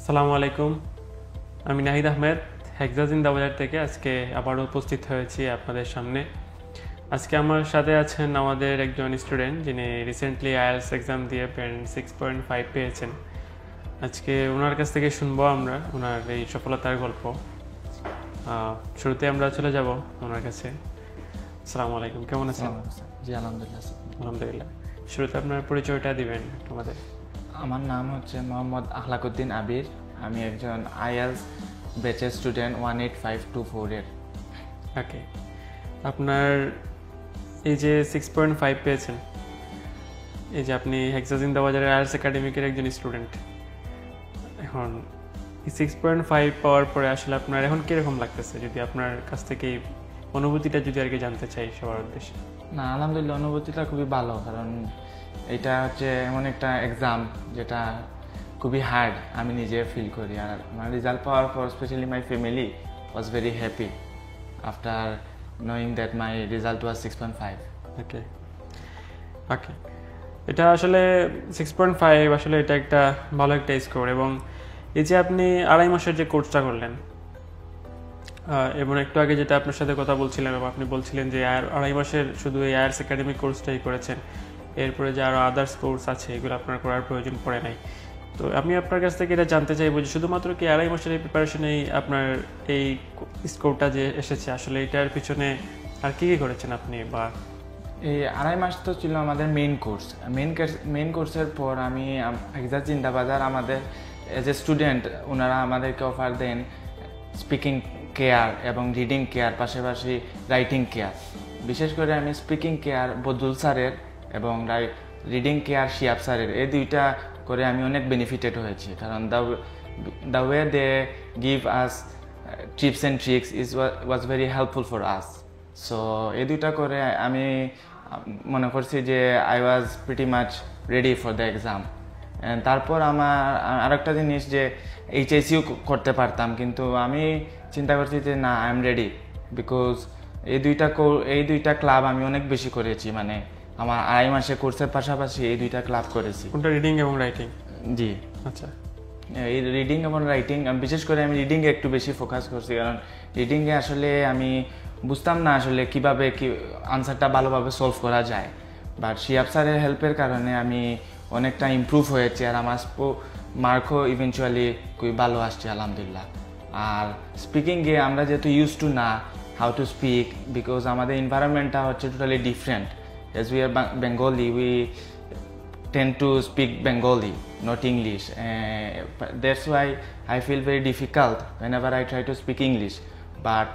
আসসালামু আলাইকুম। আমি নাহিদ আহমেদ হেক্সা জিন্দাবাজার থেকে আজকে আবারও উপস্থিত হয়েছি আপনাদের সামনে। আজকে আমার সাথে আছেন আমাদের একজন স্টুডেন্ট যিনি রিসেন্টলি আইএলটিএস এক্সাম দিয়ে ব্যান্ড 6.5 পেয়েছেন। আজকে ওনার কাছ থেকে শুনবো আমরা ওনার এই সফলতার গল্প। শুরুতে আমরা চলে যাব ওনার কাছে। আসসালামু আলাইকুম, কেমন আছেন? জি আলহামদুলিল্লাহ। আলহামদুলিল্লাহ। শুরুতে আপনার পরিচয়টা দিবেন আমাদের। আমার নাম হচ্ছে মোহাম্মদ আখলাকুদ্দিন আবির। আমি একজন আইএলটিএস ব্যাচের স্টুডেন্ট 18524 এর। ওকে, আপনার এই যে 6.5 পেয়েছেন, এই যে আপনি হেক্সা জিন্দাবাজারের আইএলটিএস একাডেমিকের একজন স্টুডেন্ট, এখন এই 6.5 পাওয়ার পরে আসলে আপনার এখন কীরকম লাগতেছে? যদি আপনার কাছ থেকে এই অনুভূতিটা যদি আর কি জানতে চাই সবার উদ্দেশ্যে। না আলহামদুলিল্লাহ, অনুভূতিটা খুবই ভালো, কারণ এটা হচ্ছে এমন একটা এক্সাম যেটা খুবই হার্ড, আমি নিজে ফিল করি। আর আমার রেজাল্ট পাওয়ার পর specially my family was very happy after knowing that my result was 6.5। Okay okay, এটা আসলে 6.5 আসলে এটা একটা ভালো একটা স্কোর। এবং এই যে আপনি 2.5 মাসের যে কোর্সটা করলেন, এবং একটু আগে যেটা আপনার সাথে কথা বলছিলাম এবং আপনি বলছিলেন যে 2.5 মাসের শুধু এই আইএলটিএস একাডেমিক কোর্সটাই করেছেন, এরপরে যে আরও আদার্স কোর্স আছে এগুলো আপনার করার প্রয়োজন পড়ে নাই। তো আমি আপনার কাছ থেকে এটা জানতে চাইবো যে শুধুমাত্র কি 2.5 মাসের এই প্রিপারেশনেই আপনার এই স্কোরটা যে এসেছে, আসলে এটার পিছনে আর কী কী করেছেন আপনি? বা এই 2.5 মাস তো ছিল আমাদের মেইন কোর্স। মেইন কোর্সের পর আমি হেক্সা জিন্দাবাজার আমাদের এজ এ স্টুডেন্ট ওনারা আমাদেরকে অফার দেন স্পিকিং কেয়ার এবং রিডিং কেয়ার, পাশাপাশি রাইটিং কেয়ার। বিশেষ করে আমি স্পিকিং কেয়ার বদুল স্যারের এবং রিডিং কেয়ার শিয়াব স্যারের, এই দুইটা করে আমি অনেক বেনিফিটেড হয়েছি, কারণ the way they give us tips and tricks was very helpful for us. So এই দুইটা করে আমি মনে করছি যে I was pretty much ready for the exam. তারপর আমার আরেকটা জিনিস যে এইচএসইউ করতে পারতাম, কিন্তু আমি চিন্তা করছি যে না, আই এম রেডি, বিকজ এই দুইটা ক্লাব আমি অনেক বেশি করেছি। মানে আমার 2.5 মাসে কোর্সের পাশাপাশি এই দুইটা ক্লাব করেছি। কোনটা, রিডিং এবং রাইটিং? জি আচ্ছা, এই রিডিং এবং রাইটিং, বিশেষ করে আমি রিডিংয়ে একটু বেশি ফোকাস করছি, কারণ রিডিংয়ে আসলে আমি বুঝতাম না আসলে কীভাবে আনসারটা ভালোভাবে সলভ করা যায়। বাট শিয়াব স্যারের হেল্পের কারণে আমি অনেকটা ইমপ্রুভ হয়েছে, আর আমার মার্কও ইভেনচুয়ালি খুবই ভালো আসছে আলহামদুলিল্লাহ। আর স্পিকিংয়ে আমরা যেহেতু ইউজ টু না হাউ টু স্পিক, বিকজ আমাদের এনভায়রনমেন্টটা হচ্ছে totally different. Age we are Bengali, we tend to speak Bengali, not English. That's why I feel very difficult whenever I try to speak English. But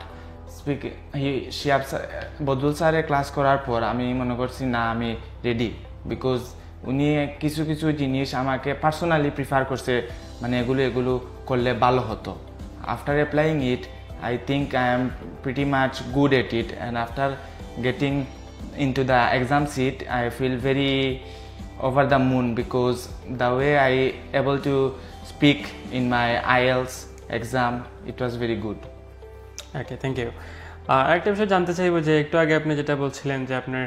Badul স্যারের class করার পর আমি মনে করছি না, আমি রেডি, বিকজ উনি কিছু কিছু জিনিস আমাকে পার্সোনালি প্রিফার করছে, মানে এগুলো করলে ভালো হতো। After applying it, I think I am pretty much good at it, and after getting into the exam seat, I feel very over the moon, because the way I able to speak in my IELTS exam, it was very good. Okay, thank you. আরেকটা বিষয় জানতে চাইবো যে একটু আগে আপনি যেটা বলছিলেন যে আপনার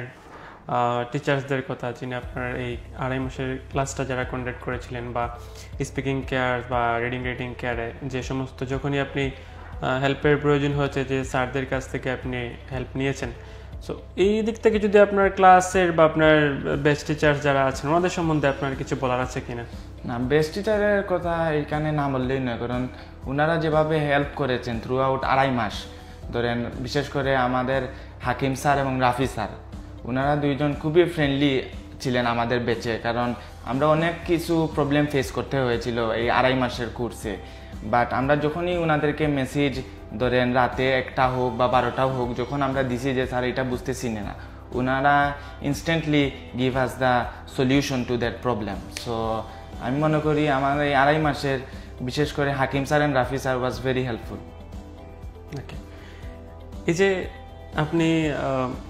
টিচার্সদের কথা, যিনি আপনার এই 2.5 মাসের ক্লাসটা যারা কন্ডাক্ট করেছিলেন, বা স্পিকিং কেয়ার বা রিডিং কেয়ারে যে সমস্ত যখনই আপনি হেল্পের প্রয়োজন হয়েছে যে স্যারদের কাছ থেকে আপনি হেল্প নিয়েছেন, সো এই দিক থেকে যদি আপনার ক্লাসের বা আপনার বেস্ট টিচার্স যারা আছেন ওনাদের সম্বন্ধে আপনার কিছু বলার আছে কিনা? না, বেস্ট টিচারের কথা এখানে না বললেই নয়, কারণ ওনারা যেভাবে হেল্প করেছেন থ্রু আউট 2.5 মাস ধরেন, বিশেষ করে আমাদের হাকিম স্যার এবং রাফি স্যার, ওনারা দুইজন খুবই ফ্রেন্ডলি ছিলেন আমাদের ব্যাচে, কারণ আমরা অনেক কিছু প্রবলেম ফেস করতে হয়েছিল এই 2.5 মাসের কোর্সে। বাট আমরা যখনই ওনাদেরকে মেসেজ ধরেন রাতে 1টা হোক বা 12টাও হোক, যখন আমরা দিছি যে স্যার এটা বুঝতেছি না, ওনারা instantly give us the solution to that problem. So আমি মনে করি আমাদের এই 2.5 মাসের বিশেষ করে Hakim sir and Rafi sir was very helpful. Okay, এই যে আপনি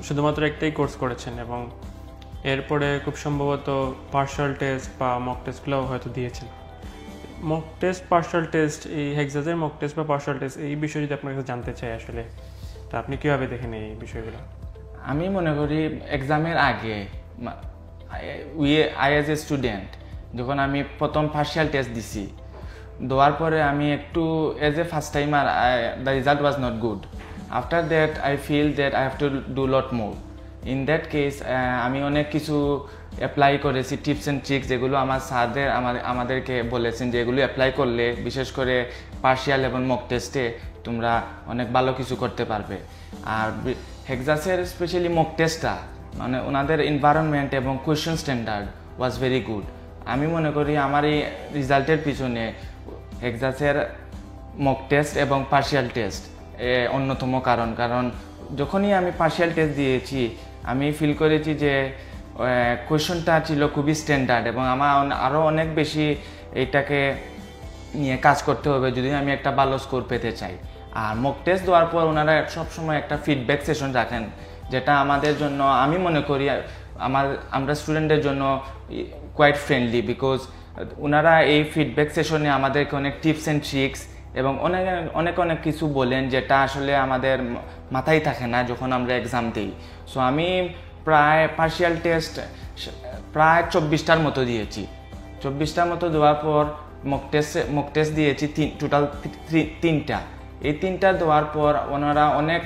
শুধুমাত্র একটাই কোর্স করেছেন এবং এরপরে খুব সম্ভবত পার্শাল টেস্ট বা মক টেস্টগুলোও হয়তো দিয়েছেন। মক টেস্ট, পার্শাল টেস্ট, এই হেক্সাজের মক টেস্ট বা পার্শাল টেস্ট, এই বিষয়ে যদি আপনার কাছে জানতে চাই আসলে, তা আপনি কীভাবে দেখেন এই বিষয়গুলো? আমি মনে করি এক্সামের আগে আই এজ এ স্টুডেন্ট, যখন আমি প্রথম পার্শিয়াল টেস্ট দিছি, দেওয়ার পরে আমি একটু as a first timer the result was not good. After that I feel that I have to do lot more. In that case আমি অনেক কিছু অ্যাপ্লাই করেছি, টিপস অ্যান্ড ট্রিক্স, যেগুলো আমার স্যারদের আমাদেরকে বলেছেন যে এগুলো অ্যাপ্লাই করলে বিশেষ করে পার্শিয়াল এবং মক টেস্টে তোমরা অনেক ভালো কিছু করতে পারবে। আর হেক্সাসের স্পেশালি মক টেস্টটা মানে ওনাদের এনভায়রনমেন্ট এবং কোয়েশ্চেন স্ট্যান্ডার্ড ওয়াজ ভেরি গুড। আমি মনে করি আমার এই রেজাল্টের পিছনে হেক্সাসের মক টেস্ট এবং পার্শিয়াল টেস্ট অন্যতম কারণ যখনই আমি পার্শিয়াল টেস্ট দিয়েছি আমি ফিল করেছি যে কোয়েশ্চনটা ছিল খুবই স্ট্যান্ডার্ড এবং আমার আরও অনেক বেশি এইটাকে নিয়ে কাজ করতে হবে যদি আমি একটা ভালো স্কোর পেতে চাই। আর মক টেস্ট দেওয়ার পর ওনারা সবসময় একটা ফিডব্যাক সেশন রাখেন, যেটা আমাদের জন্য আমি মনে করি আমরা স্টুডেন্টদের জন্য কোয়াইট ফ্রেন্ডলি, বিকজ ওনারা এই ফিডব্যাক সেশনে আমাদেরকে অনেক টিপস অ্যান্ড ট্রিক্স এবং অনেক কিছু বলেন যেটা আসলে আমাদের মাথায় থাকে না যখন আমরা এক্সাম দিই। সো আমি প্রায় পার্শিয়াল টেস্ট প্রায় 24টার মতো দিয়েছি। 24টার মতো দেওয়ার পর মক টেস্ট দিয়েছি টোটাল 3টা। এই 3টা দেওয়ার পর ওনারা অনেক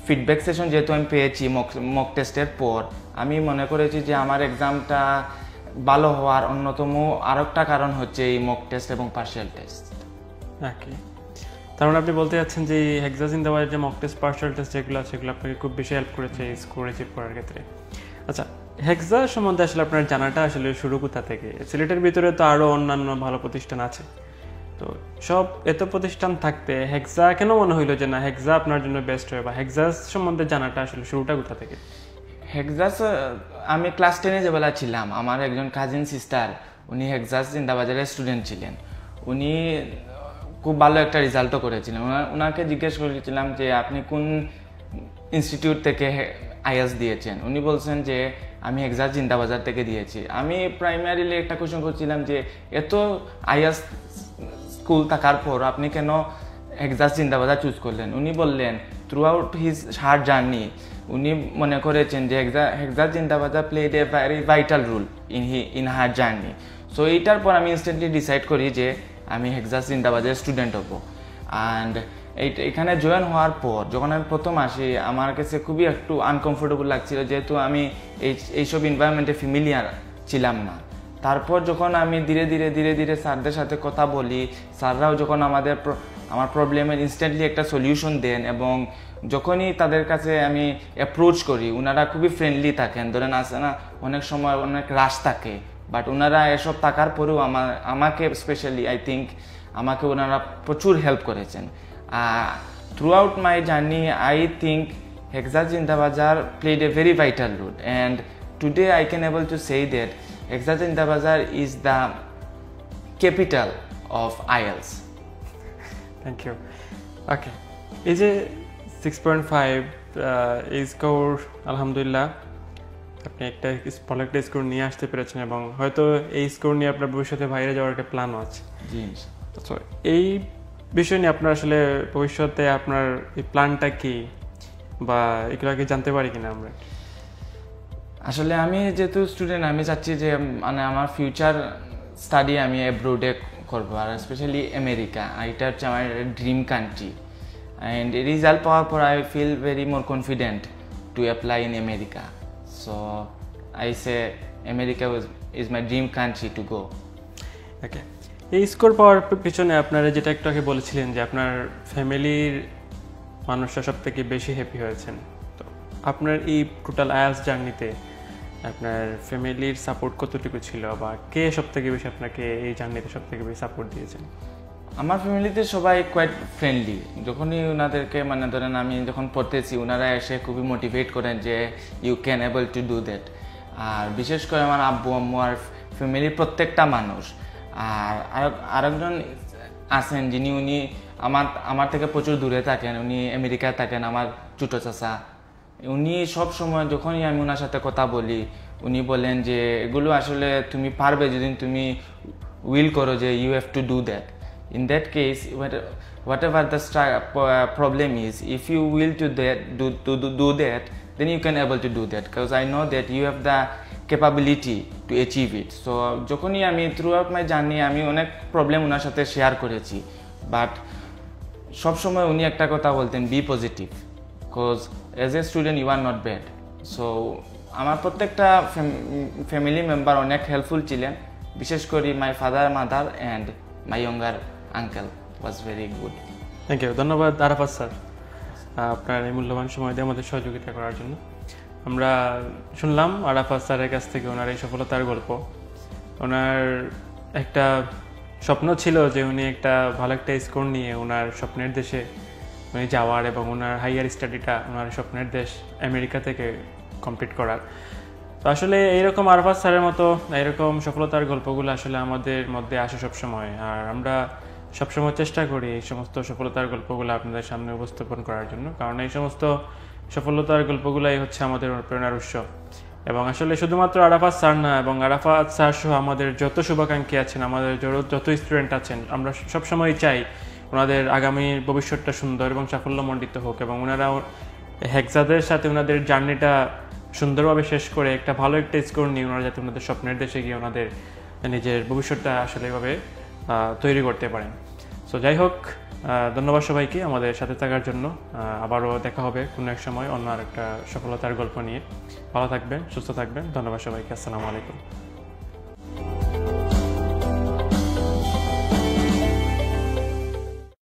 ফিডব্যাক সেশন যেহেতু আমি পেয়েছি মক টেস্টের পর, আমি মনে করেছি যে আমার এক্সামটা ভালো হওয়ার অন্যতম আরেকটা কারণ হচ্ছে এই মক টেস্ট এবং পার্শিয়াল টেস্ট। ওকে, তার মানে আপনি বলতে যাচ্ছেন যে হেক্সাস ইন দেওয়ার যে মক টেস্ট পার্শিয়াল টেস্ট যেগুলো আছে সেগুলো আপনাকে খুব বেশি হেল্প করেছে স্কোর অ্যাচিভ করার ক্ষেত্রে। আচ্ছা, হেক্সাস সম্বন্ধে আসলে আপনার জানাটা আসলে শুরু কোথা থেকে? সিলেটের ভিতরে তো আরও অন্যান্য ভালো প্রতিষ্ঠান আছে, তো সব এত প্রতিষ্ঠান থাকতে হেক্সা কেন মনে হইলো যে না হেক্সা আপনার জন্য বেস্ট হবে, বা হেক্সাস সম্বন্ধে জানাটা আসলে শুরুটা কোথা থেকে? হেক্সাস আমি ক্লাস 10-এ যেবেলা ছিলাম, আমার একজন কাজিন সিস্টার উনি হেক্সাস জিন্দাবাজারের স্টুডেন্ট ছিলেন। উনি খুব ভালো একটা রেজাল্টও করেছিলেন। ওনাকে জিজ্ঞেস করেছিলাম যে আপনি কোন ইনস্টিটিউট থেকে আইএস দিয়েছেন। উনি বলছেন যে আমি হেক্সাস জিন্দাবাজার থেকে দিয়েছি। আমি প্রাইমারিলি একটা কোয়েশ্চেন করছিলাম যে এত আইএস স্কুল থাকার পর আপনি কেন হেক্সাস জিন্দাবাজার চুজ করলেন? উনি বললেন throughout his hard journey উনি মনে করেছেন যে Hexas Zindabazar played a very vital role in her journey. So এইটার পর আমি ইনস্ট্যান্টলি ডিসাইড করি যে আমি হেক্সাস জিন্দাবাজারের স্টুডেন্ট হব। অ্যান্ড এখানে জয়েন হওয়ার পর যখন আমি প্রথম আসি আমার কাছে খুবই একটু আনকমফোর্টেবল লাগছিল, যেহেতু আমি এইসব এনভায়রনমেন্টে ফ্যামিলিয়ার ছিলাম না। তারপর যখন আমি ধীরে ধীরে স্যারদের সাথে কথা বলি, স্যাররাও যখন আমার প্রবলেমের ইনস্ট্যান্টলি একটা সলিউশন দেন এবং যখনই তাদের কাছে আমি অ্যাপ্রোচ করি ওনারা খুবই ফ্রেন্ডলি থাকেন। ধরেন আসে না অনেক সময় অনেক রাশ থাকে, বাট ওনারা এসব থাকার পরেও আমাকে স্পেশালি আই থিঙ্ক আমাকে ওনারা প্রচুর হেল্প করেছেন। Throughout my journey I think Hexas Zindabazar played a very vital role, and today I can able to say that Hexas Zindabazar is the capital of IELTS. Thank you. Okay, এই যে 6.5 এই score আলহামদুলিল্লাহ আপনি একটা ভালো একটা score নিয়ে আসতে পেরেছেন এবং হয়তো এই স্কোর নিয়ে আপনার ভবিষ্যতে বাইরে যাওয়ার একটা প্ল্যানও আছে। জি, তো এই বিষয় নিয়ে আপনার আসলে ভবিষ্যতে আপনার এই প্ল্যানটা কি বা এগুলো আগে জানতে পারি কিনা আমরা? আসলে আমি যেহেতু স্টুডেন্ট আমি চাচ্ছি যে মানে আমার ফিউচার স্টাডি আমি অ্যাব্রোডে করবো, আর স্পেশালি আমেরিকা। এটা হচ্ছে আমার ড্রিম কান্ট্রি, অ্যান্ড রেজাল্ট পাওয়ার পর I feel very more confident to apply in America. So I say America is my dream country to go. Okay, এই স্কোর পাওয়ার পিছনে আপনারা যেটা একটু আগে বলেছিলেন যে আপনার ফ্যামিলির মানুষরা সব থেকে বেশি হ্যাপি হয়েছেন, তো আপনার এই টোটাল আইএলটিএস জার্নিতে আপনার ফ্যামিলির সাপোর্ট কতটুকু ছিল বা কে সব থেকে বেশি আপনাকে এই জার্নিতে সব থেকে বেশি সাপোর্ট দিয়েছেন? আমার ফ্যামিলিতে সবাই কোয়াইট ফ্রেন্ডলি। যখনই ওনাদেরকে মানে ধরেন আমি যখন পড়তেছি ওনারা এসে খুবই মোটিভেট করেন যে you can able to do that. আর বিশেষ করে আমার আব্বু আম্মু আর ফ্যামিলির প্রত্যেকটা মানুষ। আর আরেকজন আছেন যিনি উনি আমার থেকে প্রচুর দূরে থাকেন, উনি আমেরিকায় থাকেন, আমার ছোটো চাচা। উনি সব সময় যখনই আমি ওনার সাথে কথা বলি উনি বলেন যে এগুলো আসলে তুমি পারবে যদি তুমি উইল করো যে you have to do that. In that case, whatever the problem is, if you will do that, then you can able to do that. Because I know that you have the capability to achieve it. So যখনই আমি through out my journey আমি অনেক problem ওনার সাথে share করেছি, but সবসময় উনি একটা কথা বলতেন, be positive, because as a student you are not bad. So আমার প্রত্যেকটা ফ্যামিলি মেম্বার অনেক হেল্পফুল ছিলেন, বিশেষ করে my father, mother and my younger uncle was very good. Thank you, ধন্যবাদ আরাফাত স্যার আপনার এই মূল্যবান সময় দিয়ে আমাদের সহযোগিতা করার জন্য। আমরা শুনলাম আরাফাত স্যারের কাছ থেকে ওনার এই সফলতার গল্প। ওনার একটা স্বপ্ন ছিল যে উনি একটা ভালো একটা স্কোর নিয়ে ওনার স্বপ্নের দেশে উনি যাওয়ার এবং ওনার হাইয়ার স্টাডিটা ওনার স্বপ্নের দেশ আমেরিকা থেকে কমপ্লিট করার। তো আসলে এইরকম আরাফাত স্যারের মতো এইরকম সফলতার গল্পগুলো আসলে আমাদের মধ্যে আসে সবসময়, আর আমরা সবসময় চেষ্টা করি এই সমস্ত সফলতার গল্পগুলো আপনাদের সামনে উপস্থাপন করার জন্য, কারণ এই সমস্ত সফলতার গল্পগুলাই হচ্ছে আমাদের অনুপ্রেরণার উৎস। এবং আসলে শুধুমাত্র আরাফাত স্যার না, এবং আরাফাত স্যার সহ আমাদের যত শুভাকাঙ্ক্ষী আছেন, আমাদের যত স্টুডেন্ট আছেন, আমরা সবসময় চাই ওনাদের আগামী ভবিষ্যৎটা সুন্দর এবং সাফল্যমণ্ডিত হোক, এবং ওনারা হেক্সাদের সাথে ওনাদের জার্নিটা সুন্দরভাবে শেষ করে একটা ভালো একটা স্কোর নিয়ে ওনারা যাতে ওনাদের স্বপ্নের দেশে গিয়ে ওনাদের নিজের ভবিষ্যৎটা আসলে এভাবে তৈরি করতে পারেন। সো যাই হোক, ধন্যবাদ সবাইকে আমাদের সাথে থাকার জন্য। আবারও দেখা হবে কোনো এক সময় অন্য আর একটা সফলতার গল্প নিয়ে। ভালো থাকবেন, সুস্থ থাকবেন। ধন্যবাদ সবাইকে। আসসালামু আলাইকুম।